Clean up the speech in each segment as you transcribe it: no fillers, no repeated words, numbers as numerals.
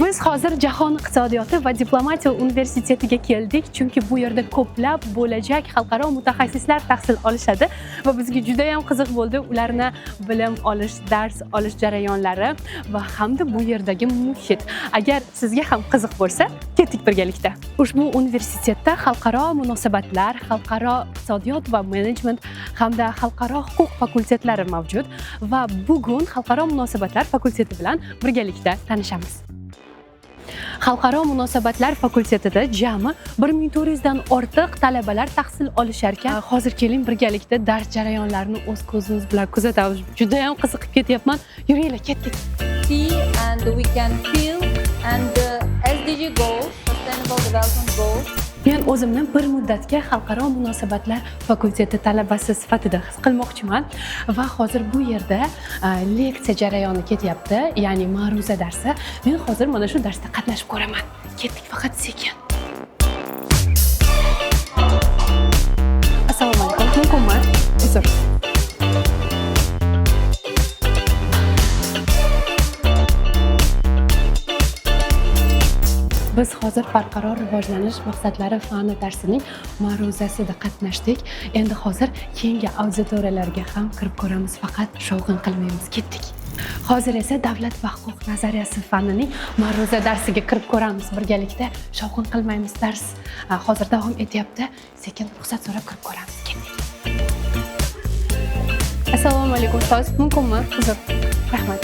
Biz hozir Jahon iqtisodiyoti va diplomatiya universitetiga keldik, chunki bu yerda ko'plab bo'lajak xalqaro mutaxassislar tahsil olishadi va bizga juda ham qiziq bo'ldi ularni bilim olish, dars olish jarayonlari va hamda bu yerdagi muhit. Agar sizga ham qiziq bo'lsa, ketdik birgalikda. Ushbu universitetda xalqaro munosabatlar, xalqaro iqtisodiyot va menejment hamda xalqaro huquq fakultetlari mavjud va bugun xalqaro munosabatlar fakulteti bilan birgalikda tanishamiz. Xalqaro munosabatlar fakultetida jami 1400 dan ortiq talabalar tahsil olishar ekan. Hozir keling birgalikda dars jarayonlarini o'z ko'zimiz bilan kuzatamiz. Juda ham qiziqib ketyapman. Yuringlar, ketdik. See and we can feel and the SDG goals, sustainable development goals. Men o'zimni bir muddatga xalqaro munosabatlar fakulteti talabasi sifatida his qilmoqchiman va hozir bu yerda leksiya jarayoni ketyapti, ya'ni ma'ruza darsi. Men hozir mana shu darsda qatnashib ko'raman. Ketdik faqat sekin. Assalomu alaykum. Mumkinmi? Uzr. Biz hozir barqaror rivojlanish maqsadlari fani darsining ma'ruzasida qatnashdik. Endi hozir keyingi auditoriyalarga ham kirib ko'ramiz, faqat shovqin qilmaymiz. Ketdik. Hozir esa davlat va huquq nazariyasi fanining ma'ruza darsiga kirib ko'ramiz birgalikda. Shovqin qilmaymiz, dars hozir davom etyapti. Sekin ruxsat so'rab kirib ko'ramiz. Ketdik. Assalomu alaykum, ustoz. Mumkinmi? Uzr. Rahmat.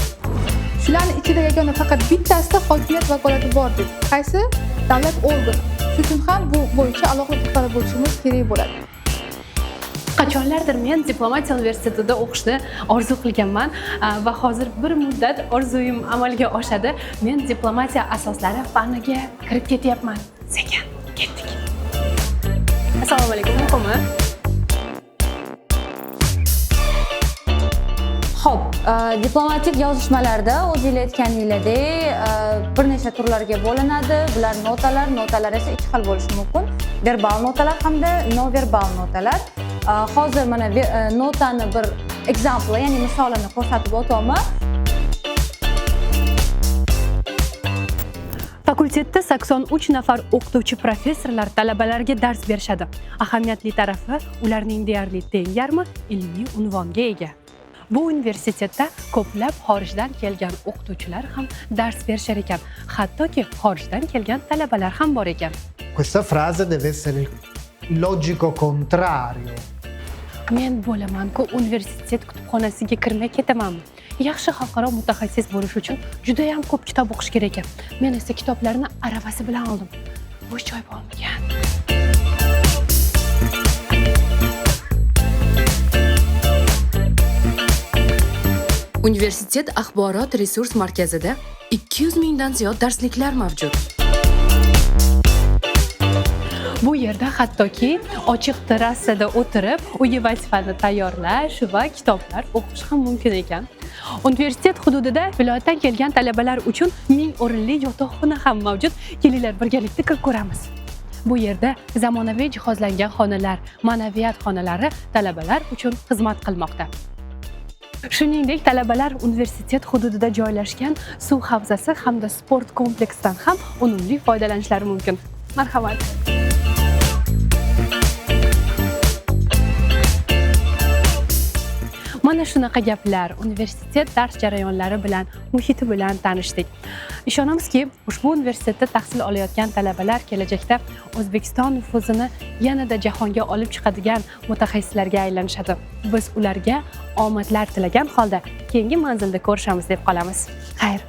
Shularning ichida yagona faqat bittasida hokimiyat vakolati bor deb. Qaysi? Davlat organi. Shu uchun ham bu bo'yicha alohida to'xtalib o'tishimiz kerak bo'ladi. Qachonlardir men diplomatiya universitetida o'qishni orzu qilganman va hozir bir muddat orzuyim amalga oshadi. Men diplomatiya asoslari faniga kirib ketyapman. Sekin ketdik. Assalomu alaykum. Mumkinmi? Xo'p, diplomatik yozishmalarda o'zingiz aytganingizdek bir nechta turlarga bo'linadi. Bular notalar esa ikki xil bo'lishi mumkin. Verbal notalar hamda non-verbal notalar. Hozir mana notani bir example, ya'ni misolini ko'rsatib o'taman. Fakultetda 83 nafar o'qituvchi professorlar talabalarga dars berishadi. Ahamiyatli tarafi, ularning deyarli teng yarmi ilmiy unvonga ega. Bu universitetda ko'plab xorijdan kelgan o'qituvchilar ham dars berishar ekan, hattoki xorijdan kelgan talabalar ham bor ekan. Questa frase deve essere il logico contrario. Men bo'laman-ku universitet kutubxonasiga kirmay ketamanmi? Yaxshi xalqaro mutaxassis bo'lish uchun juda ham ko'p kitob o'qish kerak ekan. Men esa kitoblarni aravasi bilan oldim. Bo'sh joy bo'lmagan. Universitet axborot resurs markazida 200 mingdan ziyod darsliklar mavjud. Bu yerda hattoki ochiq terrasada o'tirib, uyi vazifani tayyorlash va kitoblar o'qish ham mumkin ekan. Universitet hududida viloyatdan kelgan talabalar uchun 1000 o'rinli yotoqxona ham mavjud. Kelinglar birgalikda kirib ko'ramiz. Bu yerda zamonaviy jihozlangan xonalar, ma'naviyat xonalari talabalar uchun xizmat qilmoqda. Shuningdek, talabalar universitet hududida joylashgan suv havzasi hamda sport kompleksidan ham unumli foydalanishlari mumkin. Marhamat. Mana shunaqa gaplar, universitet dars jarayonlari bilan, muhiti bilan tanishdik. Ishonamizki, ushbu universitetda tahsil olayotgan talabalar kelajakda O'zbekiston nufuzini yanada jahonga olib chiqadigan mutaxassislarga aylanishadi. Biz ularga omadlar tilagan holda keyingi manzilda ko'rishamiz deb qolamiz. Xayr.